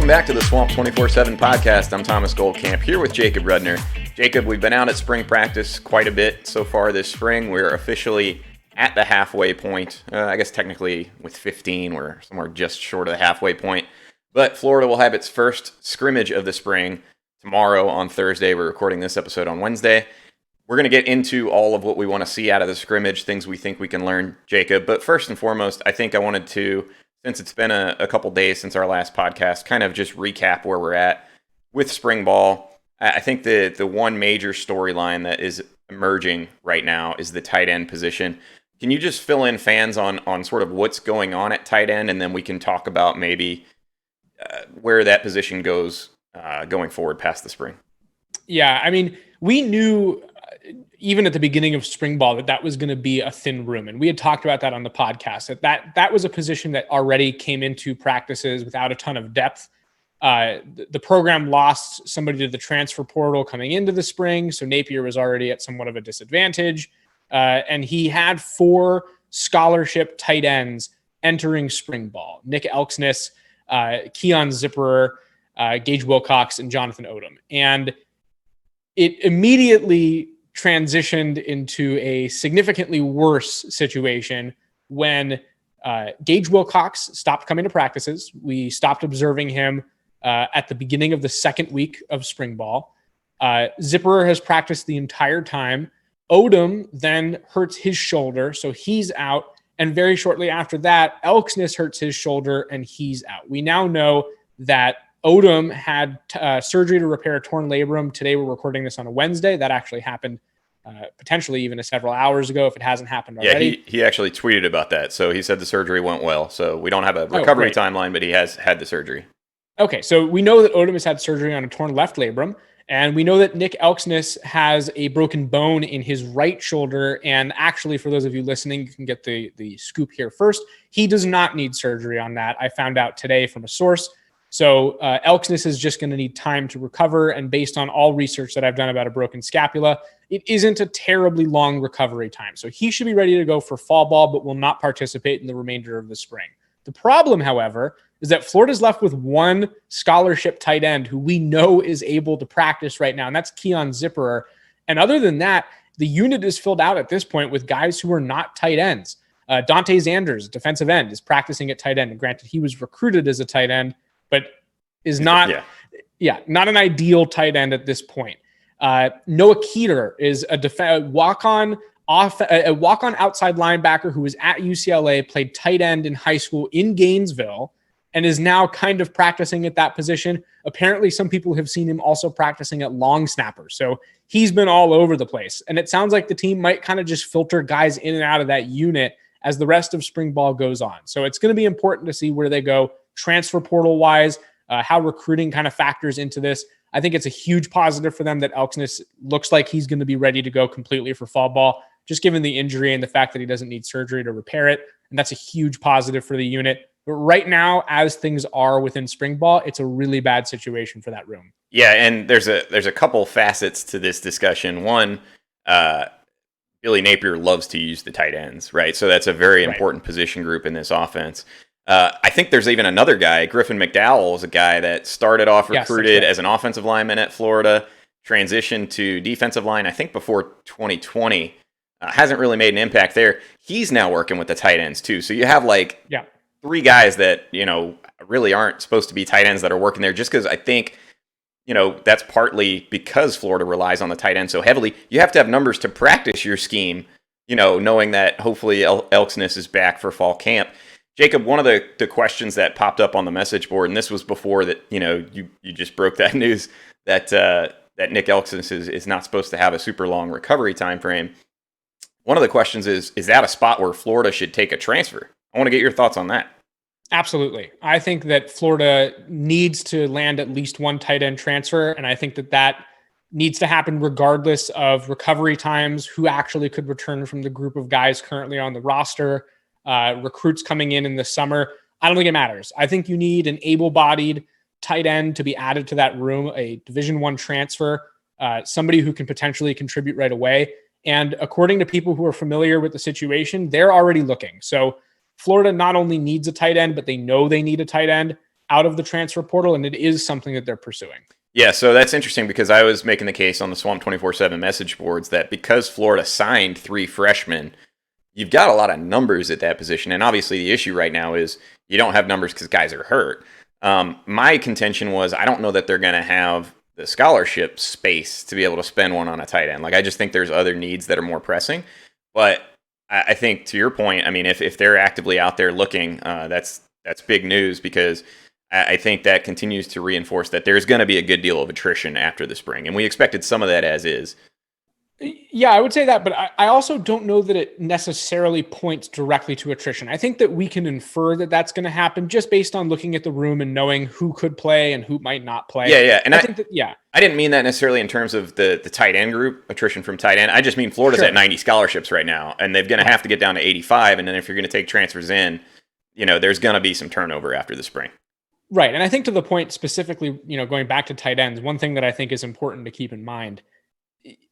Welcome back to the Swamp 24/7 podcast. I'm Thomas Goldcamp here with Jacob Rudner. Jacob, we've been out at spring practice quite a bit so far this spring. We're officially at the halfway point. I guess technically with 15, we're somewhere just short of the halfway point. But Florida will have its first scrimmage of the spring tomorrow on Thursday. We're recording this episode on Wednesday. We're going to get into all of what we want to see out of the scrimmage, things we think we can learn, Jacob. But first and foremost, I think I wanted to, since it's been a couple days since our last podcast, kind of just recap where we're at with spring ball. I think the one major storyline that is emerging right now is the tight end position. Can you just fill in fans on sort of what's going on at tight end, and then we can talk about maybe where that position goes going forward past the spring? Yeah, I mean, we knew even at the beginning of spring ball that was going to be a thin room. And we had talked about that on the podcast, that was a position that already came into practices without a ton of depth. The program lost somebody to the transfer portal coming into the spring. So Napier was already at somewhat of a disadvantage. And he had 4 scholarship tight ends entering spring ball: Nick Elksnis, Keon Zipperer, Gage Wilcox, and Jonathan Odom. And it immediately transitioned into a significantly worse situation when Gage Wilcox stopped coming to practices. We stopped observing him at the beginning of the second week of spring ball. Zipperer has practiced the entire time. Odom then hurts his shoulder, so he's out. And very shortly after that, Elksnis hurts his shoulder and he's out. We now know that Odom had surgery to repair a torn labrum. Today we're recording this on a Wednesday. That actually happened potentially even several hours ago if it hasn't happened already. Yeah, he actually tweeted about that. So he said the surgery went well. So we don't have a recovery timeline, but he has had the surgery. Okay, so we know that Odom has had surgery on a torn left labrum, and we know that Nick Elksnis has a broken bone in his right shoulder. And actually, for those of you listening, you can get the scoop here first. He does not need surgery on that. I found out today from a source. So Elksnis is just going to need time to recover. And based on all research that I've done about a broken scapula, it isn't a terribly long recovery time. So he should be ready to go for fall ball, but will not participate in the remainder of the spring. The problem, however, is that Florida's left with one scholarship tight end who we know is able to practice right now, and that's Keon Zipperer. And other than that, the unit is filled out at this point with guys who are not tight ends. Dante Zanders, defensive end, is practicing at tight end. And granted, he was recruited as a tight end, but is not, not an ideal tight end at this point. Noah Keeter is a walk-on outside linebacker who was at UCLA, played tight end in high school in Gainesville, and is now kind of practicing at that position. Apparently, some people have seen him also practicing at long snapper. So he's been all over the place. And it sounds like the team might kind of just filter guys in and out of that unit as the rest of spring ball goes on. So it's going to be important to see where they go transfer portal wise, how recruiting kind of factors into this. I think it's a huge positive for them that Elksnis looks like he's going to be ready to go completely for fall ball, just given the injury and the fact that he doesn't need surgery to repair it. And that's a huge positive for the unit. But right now, as things are within spring ball, it's a really bad situation for that room. Yeah, and there's a couple facets to this discussion. One, Billy Napier loves to use the tight ends, right? So that's a very important position group in this offense. I think there's even another guy, Griffin McDowell, is a guy that started off recruited as an offensive lineman at Florida, transitioned to defensive line, I think before 2020. Hasn't really made an impact there. He's now working with the tight ends too. So you have 3 guys that, really aren't supposed to be tight ends that are working there, just because I think, that's partly because Florida relies on the tight end so heavily. You have to have numbers to practice your scheme, knowing that hopefully Elksnis is back for fall camp. Jacob, one of the questions that popped up on the message board, and this was before that, you just broke that news that Nick Elksnis is not supposed to have a super long recovery time frame. One of the questions is that a spot where Florida should take a transfer? I want to get your thoughts on that. Absolutely. I think that Florida needs to land at least one tight end transfer, and I think that needs to happen regardless of recovery times, who actually could return from the group of guys currently on the roster, recruits coming in the summer. I don't think it matters. I think you need an able-bodied tight end to be added to that room, a Division I transfer, somebody who can potentially contribute right away. And according to people who are familiar with the situation, they're already looking. So Florida not only needs a tight end, but they know they need a tight end. out of the transfer portal, and it is something that they're pursuing. Yeah, so that's interesting because I was making the case on the Swamp 24/7 message boards that because Florida signed 3 freshmen, you've got a lot of numbers at that position. And obviously the issue right now is you don't have numbers because guys are hurt. My contention was I don't know that they're going to have the scholarship space to be able to spend one on a tight end. Like, I just think there's other needs that are more pressing. But I think to your point, I mean, if they're actively out there looking, that's big news because I think that continues to reinforce that there's going to be a good deal of attrition after the spring. And we expected some of that as is. Yeah, I would say that, but I also don't know that it necessarily points directly to attrition. I think that we can infer that that's going to happen just based on looking at the room and knowing who could play and who might not play. Yeah. And I think that, I didn't mean that necessarily in terms of the tight end group, attrition from tight end. I just mean Florida's at 90 scholarships right now, and they're going to have to get down to 85. And then if you're going to take transfers in, there's going to be some turnover after the spring. Right. And I think to the point specifically, going back to tight ends, one thing that I think is important to keep in mind,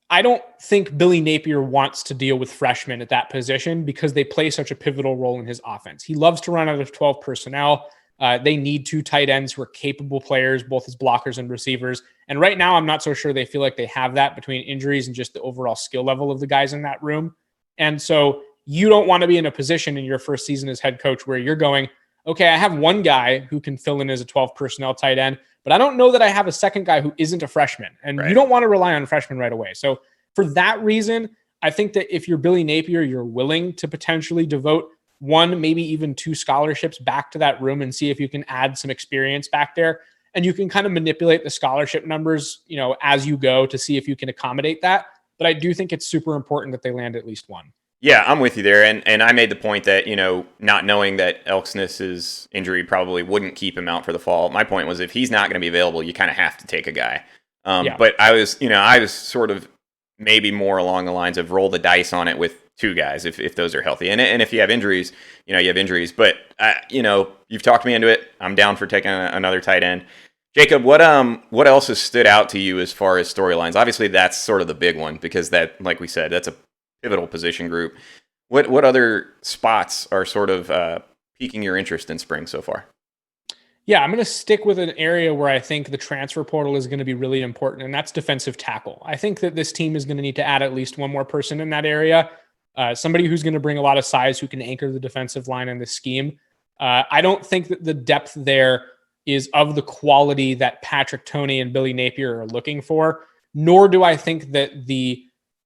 I don't think Billy Napier wants to deal with freshmen at that position because they play such a pivotal role in his offense. He loves to run out of 12 personnel. They need 2 tight ends who are capable players, both as blockers and receivers. And right now, I'm not so sure they feel like they have that between injuries and just the overall skill level of the guys in that room. And so you don't want to be in a position in your first season as head coach where you're going, okay, I have one guy who can fill in as a 12 personnel tight end, but I don't know that I have a second guy who isn't a freshman. And you don't want to rely on freshmen right away. So for that reason, I think that if you're Billy Napier, you're willing to potentially devote 1, maybe even 2 scholarships back to that room and see if you can add some experience back there. And you can kind of manipulate the scholarship numbers, as you go to see if you can accommodate that. But I do think it's super important that they land at least 1. Yeah, I'm with you there. And I made the point that, not knowing that Elksness's injury probably wouldn't keep him out for the fall. My point was if he's not going to be available, you kind of have to take a guy. But I was sort of maybe more along the lines of roll the dice on it with 2 guys if those are healthy. And if you have injuries, you have injuries. But, you've talked me into it. I'm down for taking another tight end. Jacob, what else has stood out to you as far as storylines? Obviously, that's sort of the big one because that, like we said, that's a pivotal position group. What other spots are sort of piquing your interest in spring so far? Yeah, I'm going to stick with an area where I think the transfer portal is going to be really important, and that's defensive tackle. I think that this team is going to need to add at least 1 more person in that area, somebody who's going to bring a lot of size, who can anchor the defensive line in the scheme. I don't think that the depth there is of the quality that Patrick Toney and Billy Napier are looking for, nor do I think that the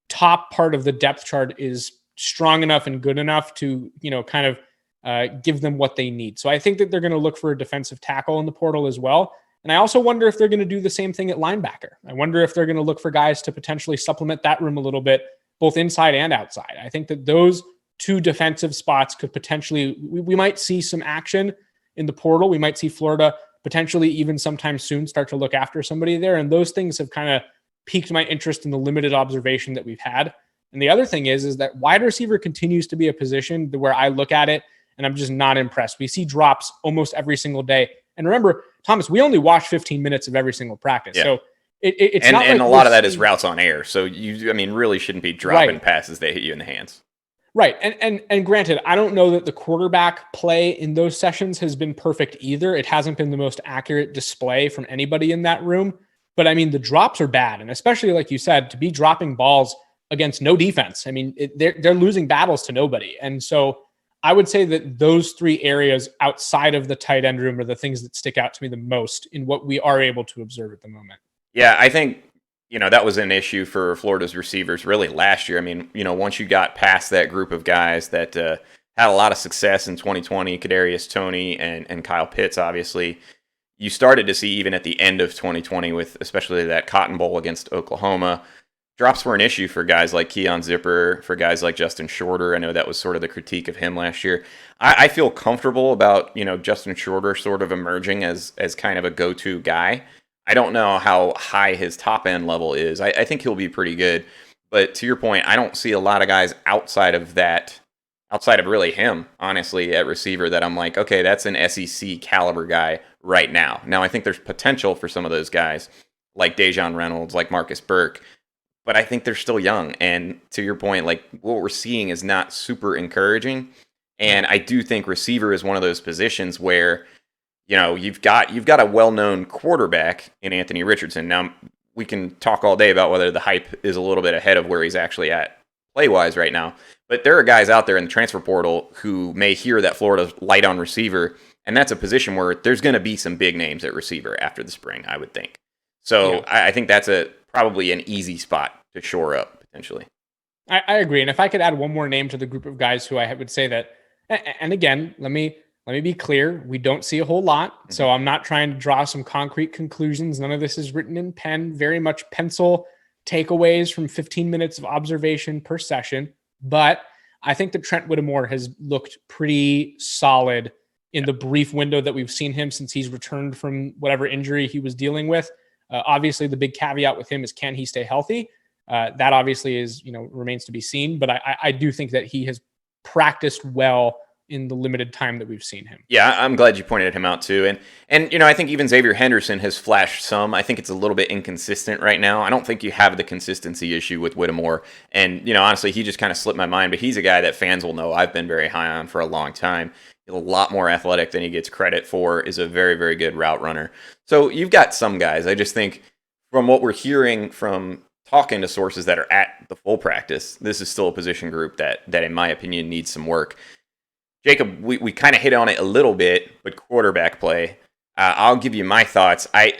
top part of the depth chart is strong enough and good enough to, kind of give them what they need. So I think that they're going to look for a defensive tackle in the portal as well. And I also wonder if they're going to do the same thing at linebacker. I wonder if they're going to look for guys to potentially supplement that room a little bit, both inside and outside. I think that those 2 defensive spots could potentially, we might see some action in the portal. We might see Florida potentially even sometime soon start to look after somebody there. And those things have kind of piqued my interest in the limited observation that we've had. And the other thing is that wide receiver continues to be a position where I look at it and I'm just not impressed. We see drops almost every single day. And remember, Thomas, we only watch 15 minutes of every single practice. Yeah. So it's not and like a lot of that is routes on air. So you, really shouldn't be dropping passes that hit you in the hands. Right. And granted, I don't know that the quarterback play in those sessions has been perfect either. It hasn't been the most accurate display from anybody in that room. But I mean, the drops are bad. And especially like you said, to be dropping balls against no defense. I mean, they're losing battles to nobody. And so I would say that those 3 areas outside of the tight end room are the things that stick out to me the most in what we are able to observe at the moment. Yeah, I think, that was an issue for Florida's receivers really last year. I mean, once you got past that group of guys that had a lot of success in 2020, Kadarius Toney and Kyle Pitts, obviously, you started to see even at the end of 2020 with especially that Cotton Bowl against Oklahoma, drops were an issue for guys like Keon Zipper, for guys like Justin Shorter. I know that was sort of the critique of him last year. I feel comfortable about, Justin Shorter sort of emerging as kind of a go-to guy. I don't know how high his top end level is. I think he'll be pretty good. But to your point, I don't see a lot of guys outside of really him, honestly, at receiver that I'm like, okay, that's an SEC caliber guy right now. Now, I think there's potential for some of those guys, like Dejon Reynolds, like Marcus Burke, but I think they're still young. And to your point, like what we're seeing is not super encouraging. And I do think receiver is one of those positions where you've got a well-known quarterback in Anthony Richardson. Now, we can talk all day about whether the hype is a little bit ahead of where he's actually at play-wise right now. But there are guys out there in the transfer portal who may hear that Florida's light on receiver, and that's a position where there's going to be some big names at receiver after the spring, I would think. So yeah. I think that's probably an easy spot to shore up, potentially. I agree. And if I could add one more name to the group of guys who I would say that, and again, let me be clear, we don't see a whole lot. Mm-hmm. So I'm not trying to draw some concrete conclusions. None of this is written in pen, very much pencil takeaways from 15 minutes of observation per session. But I think that Trent Whittemore has looked pretty solid in the brief window that we've seen him since he's returned from whatever injury he was dealing with. Obviously, the big caveat with him is, can he stay healthy? That obviously is, remains to be seen. But I do think that he has practiced well in the limited time that we've seen him. Yeah, I'm glad you pointed him out too. And I think even Xavier Henderson has flashed some. I think it's a little bit inconsistent right now. I don't think you have the consistency issue with Whittemore. And, honestly, he just kind of slipped my mind. But he's a guy that fans will know I've been very high on for a long time. He's a lot more athletic than he gets credit for, is a very, very good route runner. So you've got some guys. I just think from what we're hearing from talking to sources that are at the full practice, this is still a position group that in my opinion, needs some work. Jacob, we kind of hit on it a little bit, but quarterback play, I'll give you my thoughts. I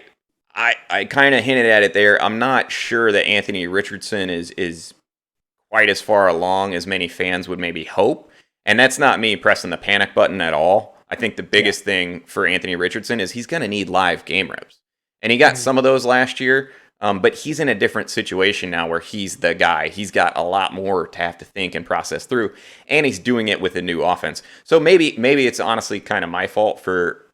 kind of hinted at it there. I'm not sure that Anthony Richardson is quite as far along as many fans would maybe hope. And that's not me pressing the panic button at all. I think the biggest thing for Anthony Richardson is he's going to need live game reps. And he got some of those last year, but he's in a different situation now where he's the guy. He's got a lot more to have to think and process through, and he's doing it with a new offense. So maybe it's honestly kind of my fault for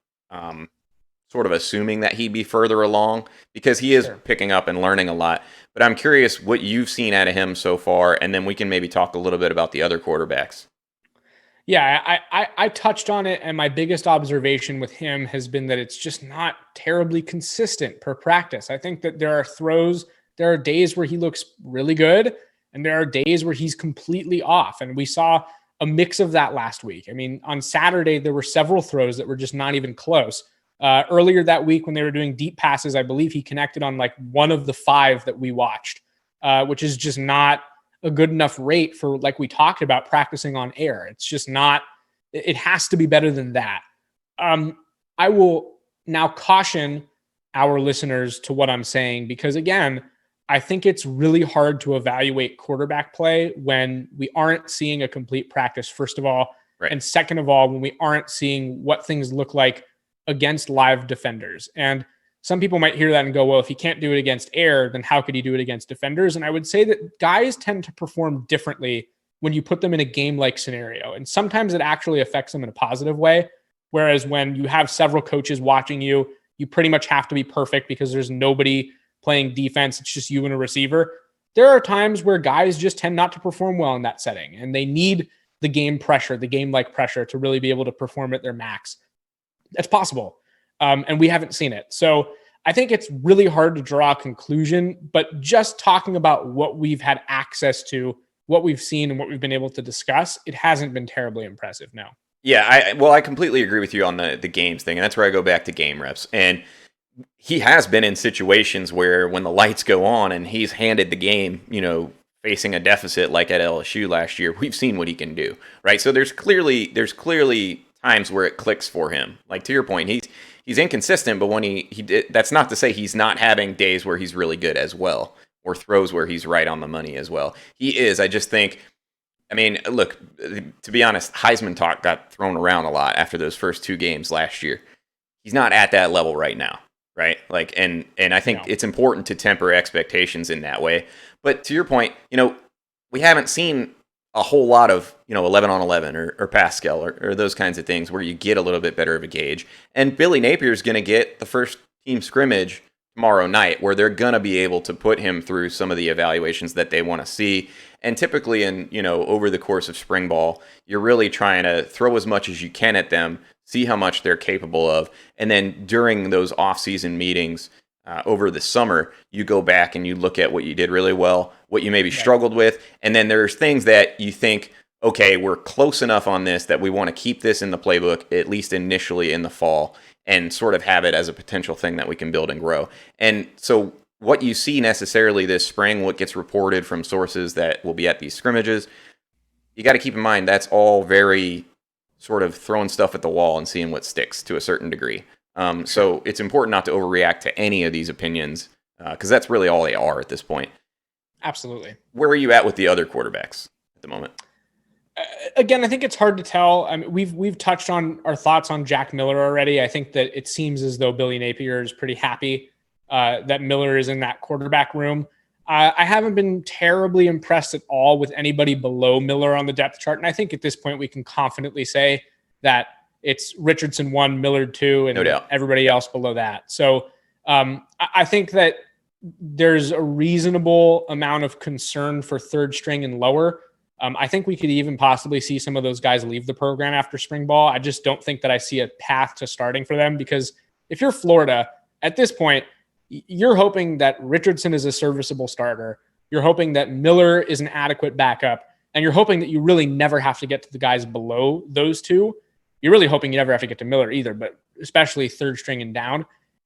sort of assuming that he'd be further along, because he is picking up and learning a lot. But I'm curious what you've seen out of him so far, and then we can maybe talk a little bit about the other quarterbacks. Yeah, I touched on it, and my biggest observation with him has been that it's just not terribly consistent per practice. I think that there are days where he looks really good, and there are days where he's completely off. And we saw a mix of that last week. I mean, on Saturday, there were several throws that were just not even close. Earlier that week, when they were doing deep passes, I believe he connected on like one of the 5 that we watched, which is just not a good enough rate for, like we talked about, practicing on air. It's just not, it has to be better than that. I will now caution our listeners to what I'm saying, because again, I think it's really hard to evaluate quarterback play when we aren't seeing a complete practice, first of all. Right. And second of all, when we aren't seeing what things look like against live defenders. And some people might hear that and go, well, if he can't do it against air, then how could he do it against defenders? And I would say that guys tend to perform differently when you put them in a game-like scenario. And sometimes it actually affects them in a positive way. Whereas when you have several coaches watching you, you pretty much have to be perfect because there's nobody playing defense. It's just you and a receiver. There are times where guys just tend not to perform well in that setting, and they need the game pressure, the game-like pressure, to really be able to perform at their max. That's possible. And we haven't seen it. So I think it's really hard to draw a conclusion, but just talking about what we've had access to, what we've seen, and what we've been able to discuss, it hasn't been terribly impressive, no. Yeah, I completely agree with you on the games thing, and that's where I go back to game reps. And he has been in situations where when the lights go on and he's handed the game, facing a deficit like at LSU last year, we've seen what he can do, right? So there's clearly times where it clicks for him. Like, to your point, he's inconsistent, but when that's not to say he's not having days where he's really good as well, or throws where he's right on the money as well. He is. I just think, look, to be honest, Heisman talk got thrown around a lot after those first 2 games last year. He's not at that level right now, right? Like, and I think it's important to temper expectations in that way. But to your point, we haven't seen a whole lot of 11 on 11 or Pascal or those kinds of things where you get a little bit better of a gauge. And Billy Napier is going to get the first team scrimmage tomorrow night, where they're going to be able to put him through some of the evaluations that they want to see. And typically over the course of spring ball, you're really trying to throw as much as you can at them, see how much they're capable of. And then during those off-season meetings over the summer, you go back and you look at what you did really well, what you maybe struggled with. And then there's things that you think, okay, we're close enough on this that we want to keep this in the playbook, at least initially in the fall, and sort of have it as a potential thing that we can build and grow. And so what you see necessarily this spring, what gets reported from sources that will be at these scrimmages, you got to keep in mind that's all very sort of throwing stuff at the wall and seeing what sticks to a certain degree. So it's important not to overreact to any of these opinions because that's really all they are at this point. Absolutely. Where are you at with the other quarterbacks at the moment? Again, I think it's hard to tell. I mean, we've touched on our thoughts on Jack Miller already. I think that it seems as though Billy Napier is pretty happy that Miller is in that quarterback room. I haven't been terribly impressed at all with anybody below Miller on the depth chart. And I think at this point we can confidently say that it's Richardson 1, Miller 2, and everybody else below that. So I think that there's a reasonable amount of concern for third string and lower. I think we could even possibly see some of those guys leave the program after spring ball. I just don't think that I see a path to starting for them because if you're Florida at this point, you're hoping that Richardson is a serviceable starter. You're hoping that Miller is an adequate backup. And you're hoping that you really never have to get to the guys below those two. You're really hoping you never have to get to Miller either, but especially third string and down.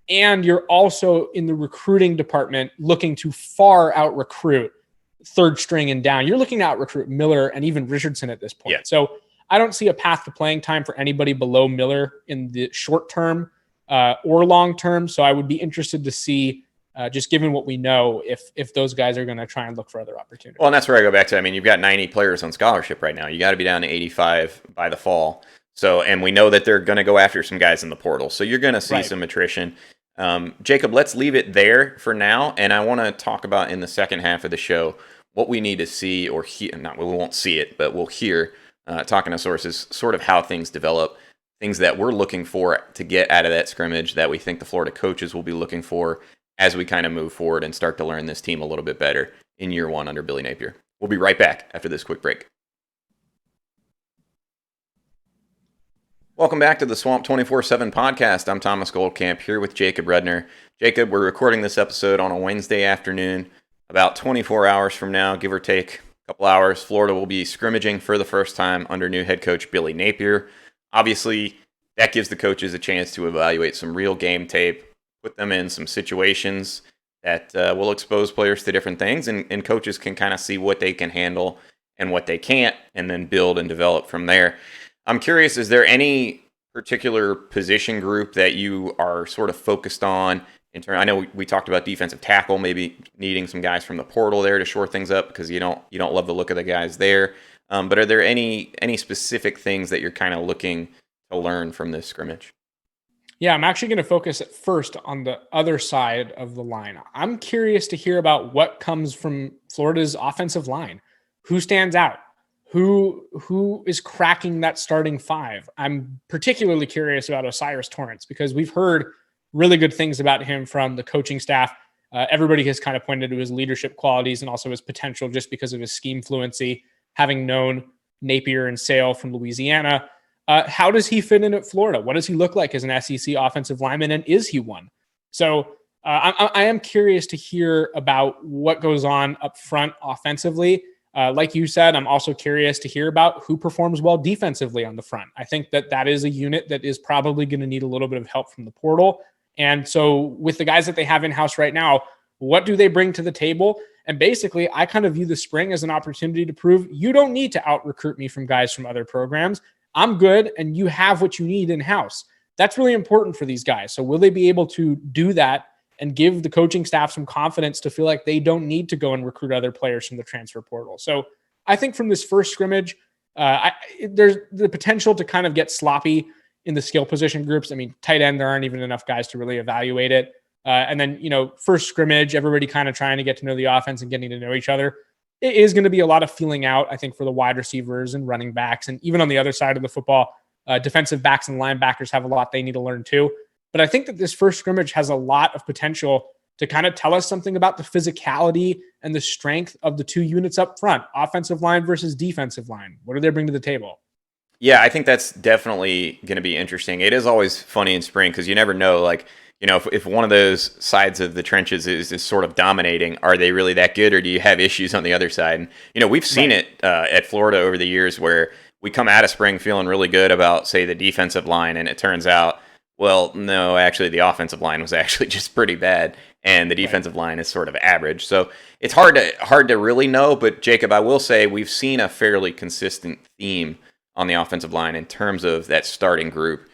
And you're also in the recruiting department looking to far out recruit third string and down. You're looking to out recruit Miller and even Richardson at this point. Yeah. So I don't see a path to playing time for anybody below Miller in the short term or long term. So I would be interested to see, just given what we know, if those guys are going to try and look for other opportunities. Well, and that's where I go back to. I mean, you've got 90 players on scholarship right now. You got to be down to 85 by the fall. So, and we know that they're going to go after some guys in the portal. So you're going to see some attrition. Jacob, let's leave it there for now. And I want to talk about in the second half of the show what we need to see or hear. Not, we won't see it, but we'll hear, talking to sources, sort of how things develop, things that we're looking for to get out of that scrimmage that we think the Florida coaches will be looking for as we kind of move forward and start to learn this team a little bit better in year one under Billy Napier. We'll be right back after this quick break. Welcome back to the Swamp 24/7 podcast. I'm Thomas Goldcamp here with Jacob Redner. Jacob, we're recording this episode on a Wednesday afternoon. About 24 hours from now, give or take a couple hours, Florida will be scrimmaging for the first time under new head coach Billy Napier. Obviously, that gives the coaches a chance to evaluate some real game tape, put them in some situations that will expose players to different things, and coaches can kind of see what they can handle and what they can't, and then build and develop from there. I'm curious, is there any particular position group that you are sort of focused on? I know we talked about defensive tackle, maybe needing some guys from the portal there to shore things up because you don't love the look of the guys there. But are there any specific things that you're kind of looking to learn from this scrimmage? Yeah, I'm actually going to focus at first on the other side of the line. I'm curious to hear about what comes from Florida's offensive line. Who stands out? Who is cracking that starting five? I'm particularly curious about Osiris Torrance because we've heard really good things about him from the coaching staff. Everybody has kind of pointed to his leadership qualities and also his potential just because of his scheme fluency, having known Napier and Sale from Louisiana. How does he fit in at Florida? What does he look like as an SEC offensive lineman, and is he one? So I am curious to hear about what goes on up front offensively. Like you said, I'm also curious to hear about who performs well defensively on the front. I think that is a unit that is probably going to need a little bit of help from the portal. And so with the guys that they have in-house right now, what do they bring to the table? And basically, I kind of view the spring as an opportunity to prove you don't need to out-recruit me from guys from other programs. I'm good, and you have what you need in-house. That's really important for these guys. So will they be able to do that and give the coaching staff some confidence to feel like they don't need to go and recruit other players from the transfer portal? So I think from this first scrimmage, there's the potential to kind of get sloppy in the skill position groups. I mean, tight end, there aren't even enough guys to really evaluate it. And then, first scrimmage, everybody kind of trying to get to know the offense and getting to know each other. It is going to be a lot of feeling out, I think, for the wide receivers and running backs. And even on the other side of the football, defensive backs and linebackers have a lot they need to learn too. But I think that this first scrimmage has a lot of potential to kind of tell us something about the physicality and the strength of the two units up front, offensive line versus defensive line. What do they bring to the table? Yeah, I think that's definitely going to be interesting. It is always funny in spring because you never know. Like, if one of those sides of the trenches is sort of dominating, are they really that good, or do you have issues on the other side? And we've seen it at Florida over the years where we come out of spring feeling really good about, say, the defensive line, and it turns out, well, no, actually the offensive line was actually just pretty bad, and the defensive line is sort of average. So it's hard to really know. But Jacob, I will say we've seen a fairly consistent theme on the offensive line in terms of that starting group.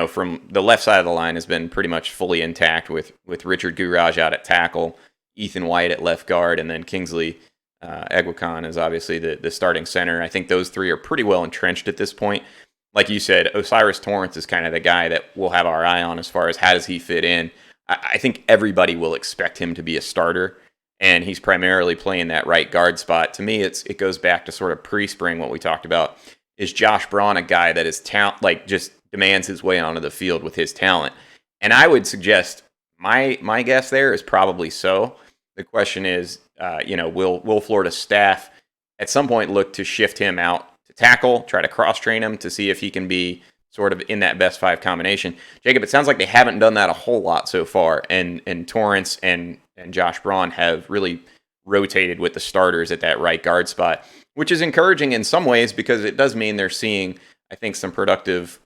From the left side of the line has been pretty much fully intact with Richard Guraj out at tackle, Ethan White at left guard, and then Kingsley Egwakon is obviously the starting center. I think those three are pretty well entrenched at this point. Like you said, Osiris Torrance is kind of the guy that we'll have our eye on as far as how does he fit in. I think everybody will expect him to be a starter, and he's primarily playing that right guard spot. To me, it goes back to sort of pre-spring what we talked about. Is Josh Braun a guy that is just demands his way onto the field with his talent? And I would suggest my guess there is probably so. The question is, will Florida staff at some point look to shift him out to tackle, try to cross-train him to see if he can be sort of in that best five combination? Jacob, it sounds like they haven't done that a whole lot so far, and Torrance and Josh Braun have really rotated with the starters at that right guard spot, which is encouraging in some ways because it does mean they're seeing, I think, some productive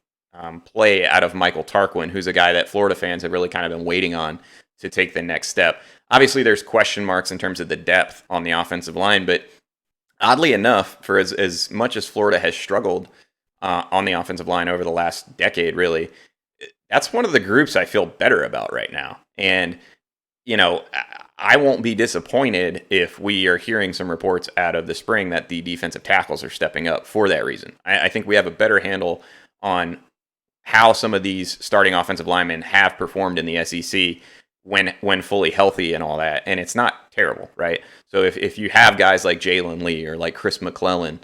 play out of Michael Tarquin, who's a guy that Florida fans have really kind of been waiting on to take the next step. Obviously, there's question marks in terms of the depth on the offensive line, but oddly enough, for as much as Florida has struggled on the offensive line over the last decade, really, that's one of the groups I feel better about right now. And, I won't be disappointed if we are hearing some reports out of the spring that the defensive tackles are stepping up for that reason. I think we have a better handle on how some of these starting offensive linemen have performed in the SEC when fully healthy and all that. And it's not terrible, right? So if you have guys like Jalen Lee or like Chris McClellan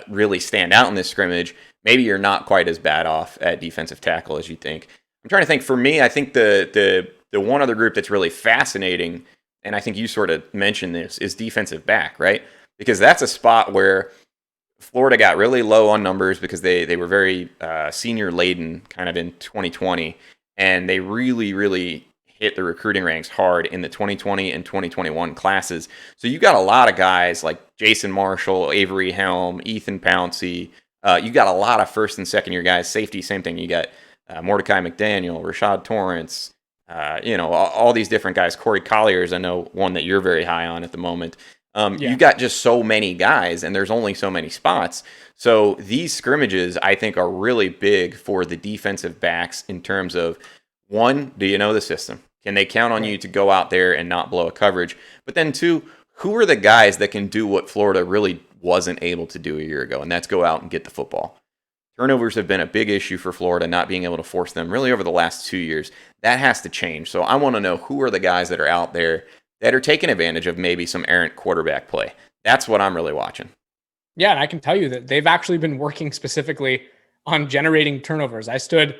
really stand out in this scrimmage, maybe you're not quite as bad off at defensive tackle as you think. I'm trying to think. For me, I think the one other group that's really fascinating, and I think you sort of mentioned this, is defensive back, right? Because that's a spot where Florida got really low on numbers because they were very senior laden kind of in 2020, and they really, really hit the recruiting ranks hard in the 2020 and 2021 classes. So you got a lot of guys like Jason Marshall, Avery Helm, Ethan Pouncey. You got a lot of first and second year guys. Safety, same thing. You got Mordecai McDaniel, Rashad Torrance, all these different guys. Corey Colliers, I know one that you're very high on at the moment. You got just so many guys, and there's only so many spots. So these scrimmages, I think, are really big for the defensive backs in terms of, one, do you know the system? Can they count on you to go out there and not blow a coverage? But then two, who are the guys that can do what Florida really wasn't able to do a year ago, and that's go out and get the football? Turnovers have been a big issue for Florida, not being able to force them really over the last 2 years. That has to change. So I want to know who are the guys that are out there that are taking advantage of maybe some errant quarterback play. That's what I'm really watching. Yeah, and I can tell you that they've actually been working specifically on generating turnovers. I stood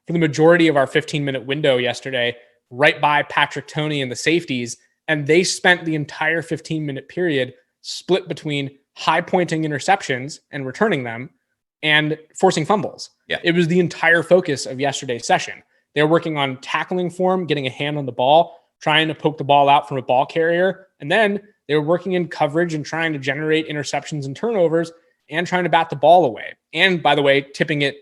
for the majority of our 15-minute window yesterday right by Patrick Toney and the safeties, and they spent the entire 15-minute period split between high-pointing interceptions and returning them and forcing fumbles. Yeah. It was the entire focus of yesterday's session. They were working on tackling form, getting a hand on the ball, trying to poke the ball out from a ball carrier, and then they were working in coverage and trying to generate interceptions and turnovers and trying to bat the ball away. And, by the way, tipping it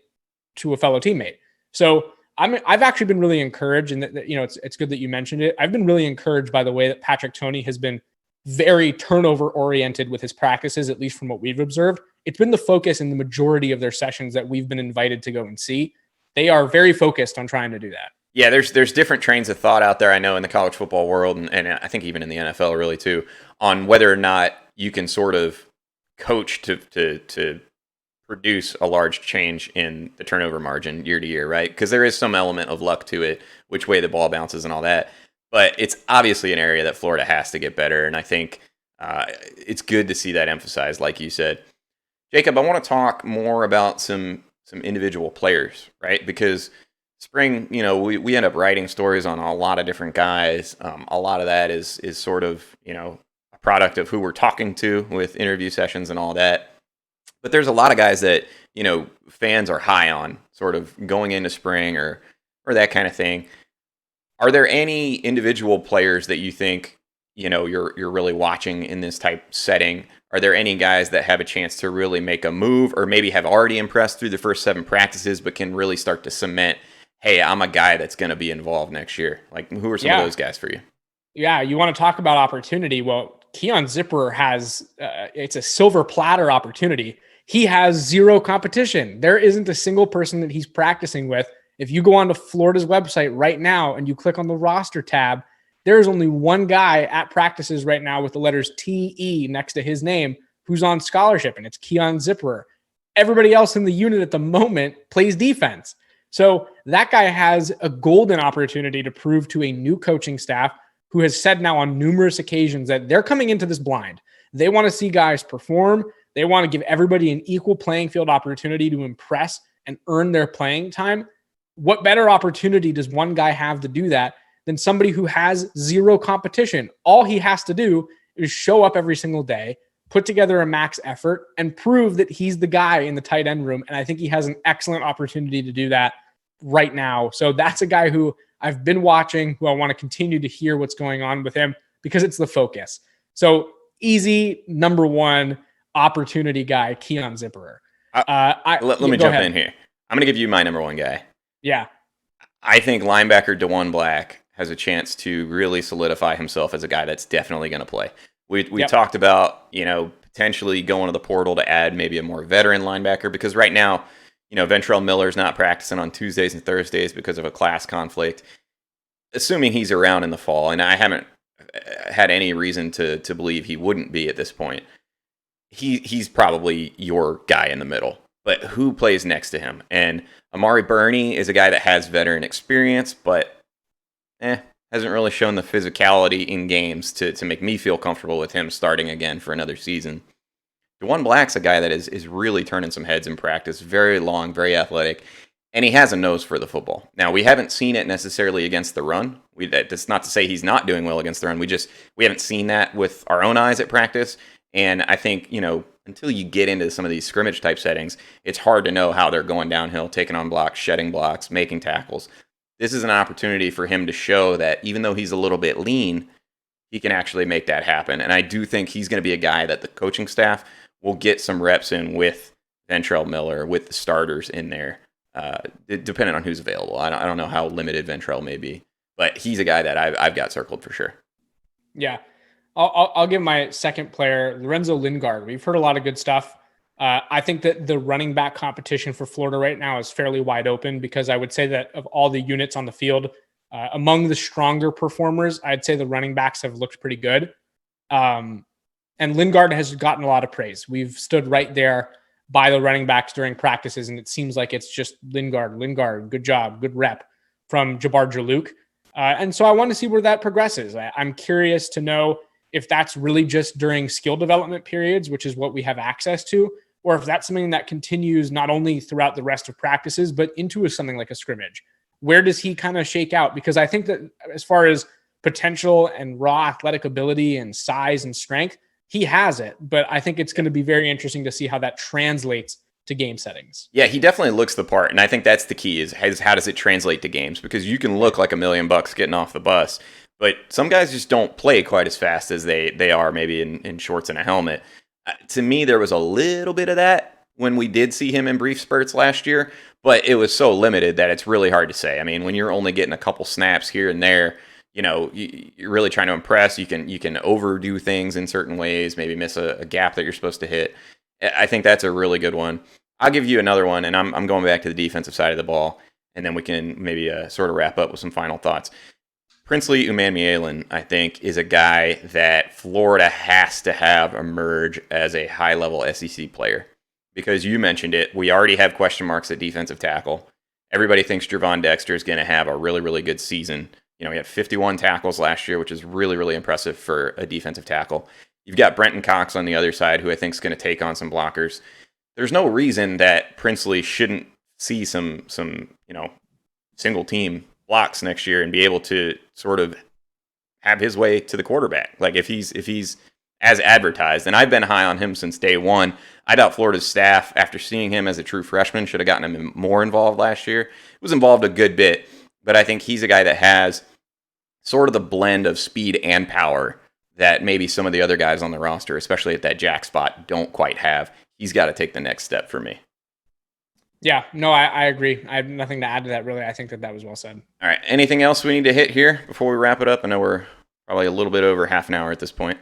to a fellow teammate. So I've actually been really encouraged, and it's good that you mentioned it. I've been really encouraged by the way that Patrick Toney has been very turnover oriented with his practices, at least from what we've observed. It's been the focus in the majority of their sessions that we've been invited to go and see. They are very focused on trying to do that. Yeah, there's different trains of thought out there, I know, in the college football world, and I think even in the NFL really too, on whether or not you can sort of coach to produce a large change in the turnover margin year to year, right? Because there is some element of luck to it, which way the ball bounces and all that. But it's obviously an area that Florida has to get better, and I think it's good to see that emphasized, like you said. Jacob, I want to talk more about some individual players, right? Because spring, we end up writing stories on a lot of different guys. A lot of that is sort of, a product of who we're talking to with interview sessions and all that. But there's a lot of guys that, fans are high on sort of going into spring or that kind of thing. Are there any individual players that you think, you're really watching in this type setting? Are there any guys that have a chance to really make a move, or maybe have already impressed through the first 7 practices, but can really start to cement, hey, I'm a guy that's going to be involved next year? Like, who are some of those guys for you? Yeah, you want to talk about opportunity. Well, Keon Zipper has, it's a silver platter opportunity. He has zero competition. There isn't a single person that he's practicing with. If you go onto Florida's website right now and you click on the roster tab, there's only one guy at practices right now with the letters TE next to his name who's on scholarship, and it's Keon Zipper. Everybody else in the unit at the moment plays defense. So that guy has a golden opportunity to prove to a new coaching staff who has said now on numerous occasions that they're coming into this blind. They want to see guys perform. They want to give everybody an equal playing field opportunity to impress and earn their playing time. What better opportunity does one guy have to do that than somebody who has zero competition? All he has to do is show up every single day, put together a max effort, and prove that he's the guy in the tight end room. And I think he has an excellent opportunity to do that right now. So that's a guy who I've been watching, who I want to continue to hear what's going on with him because it's the focus. So easy number one opportunity guy, Keon Zipperer. Let me jump in here. I'm going to give you my number one guy. Yeah. I think linebacker DeJuan Black has a chance to really solidify himself as a guy that's definitely going to play. We talked about, potentially going to the portal to add maybe a more veteran linebacker, because right now, Ventrell Miller's not practicing on Tuesdays and Thursdays because of a class conflict. Assuming he's around in the fall, and I haven't had any reason to believe he wouldn't be at this point, he's probably your guy in the middle. But who plays next to him? And Amari Burney is a guy that has veteran experience, but hasn't really shown the physicality in games to make me feel comfortable with him starting again for another season. DeJuan Black's a guy that is really turning some heads in practice, very long, very athletic, and he has a nose for the football. Now, we haven't seen it necessarily against the run. That's not to say he's not doing well against the run. We haven't seen that with our own eyes at practice, and I think, until you get into some of these scrimmage type settings, it's hard to know how they're going downhill, taking on blocks, shedding blocks, making tackles. This is an opportunity for him to show that even though he's a little bit lean, he can actually make that happen. And I do think he's going to be a guy that the coaching staff will get some reps in with Ventrell Miller, with the starters in there, depending on who's available. I don't know how limited Ventrell may be, but he's a guy that I've got circled for sure. Yeah. I'll give my second player, Lorenzo Lingard. We've heard a lot of good stuff. I think that the running back competition for Florida right now is fairly wide open, because I would say that of all the units on the field, among the stronger performers, I'd say the running backs have looked pretty good. And Lingard has gotten a lot of praise. We've stood right there by the running backs during practices, and it seems like it's just Lingard, good job, good rep from Jabbar Jaluk. And so I want to see where that progresses. I'm curious to know if that's really just during skill development periods, which is what we have access to, or if that's something that continues not only throughout the rest of practices, but into something like a scrimmage. Where does he kind of shake out? Because I think that as far as potential and raw athletic ability and size and strength, he has it. But I think it's going to be very interesting to see how that translates to game settings. Yeah, he definitely looks the part. And I think that's the key is how does it translate to games? Because you can look like $1 million getting off the bus, but some guys just don't play quite as fast as they are maybe in shorts and a helmet. To me, there was a little bit of that when we did see him in brief spurts last year, but it was so limited that it's really hard to say. I mean, when you're only getting a couple snaps here and there, you're really trying to impress. You can overdo things in certain ways, maybe miss a gap that you're supposed to hit. I think that's a really good one. I'll give you another one, and I'm going back to the defensive side of the ball, and then we can maybe sort of wrap up with some final thoughts. Princely Umanmielen, I think, is a guy that Florida has to have emerge as a high-level SEC player. Because you mentioned it, we already have question marks at defensive tackle. Everybody thinks Gervon Dexter is going to have a really, really good season. He had 51 tackles last year, which is really, really impressive for a defensive tackle. You've got Brenton Cox on the other side, who I think is going to take on some blockers. There's no reason that Princely shouldn't see some single team blocks next year and be able to sort of have his way to the quarterback. Like if he's as advertised, and I've been high on him since day one. I doubt Florida's staff, after seeing him as a true freshman, should have gotten him more involved last year. He was involved a good bit, but I think he's a guy that has sort of the blend of speed and power that maybe some of the other guys on the roster, especially at that jack spot, don't quite have. He's got to take the next step for me. Yeah, no, I agree. I have nothing to add to that, really. I think that was well said. All right. Anything else we need to hit here before we wrap it up? I know we're probably a little bit over half an hour at this point.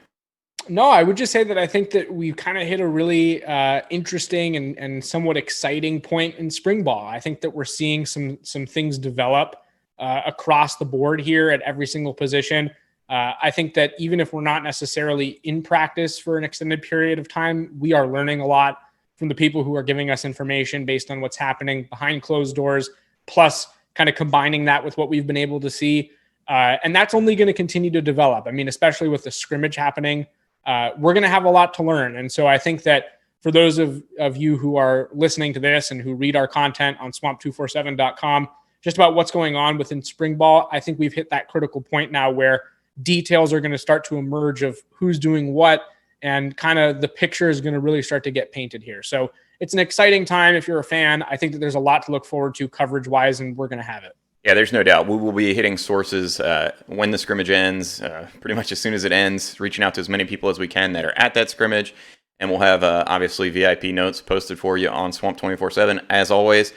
No, I would just say that I think that we've kind of hit a really interesting and somewhat exciting point in spring ball. I think that we're seeing some things develop across the board here at every single position. I think that even if we're not necessarily in practice for an extended period of time, we are learning a lot from the people who are giving us information based on what's happening behind closed doors, plus kind of combining that with what we've been able to see. And that's only going to continue to develop. I mean, especially with the scrimmage happening, we're going to have a lot to learn. And so I think that for those of you who are listening to this and who read our content on swamp247.com, just about what's going on within spring ball, I think we've hit that critical point now where details are going to start to emerge of who's doing what, and kind of the picture is going to really start to get painted here. So it's an exciting time if you're a fan. I think that there's a lot to look forward to coverage-wise, and we're going to have it. Yeah, there's no doubt. We will be hitting sources when the scrimmage ends, pretty much as soon as it ends, reaching out to as many people as we can that are at that scrimmage. And we'll have, obviously, VIP notes posted for you on Swamp 24/7. As always,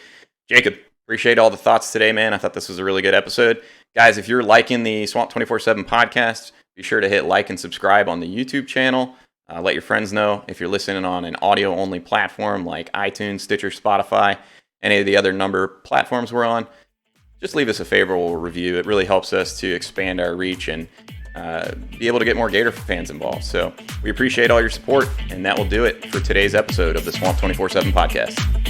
Jacob, appreciate all the thoughts today, man. I thought this was a really good episode. Guys, if you're liking the Swamp 24/7 podcast, be sure to hit like and subscribe on the YouTube channel. Let your friends know. If you're listening on an audio-only platform like iTunes, Stitcher, Spotify, any of the other number platforms we're on, just leave us a favorable review. It really helps us to expand our reach and be able to get more Gator fans involved. So we appreciate all your support, and that will do it for today's episode of the Swamp 24/7 podcast.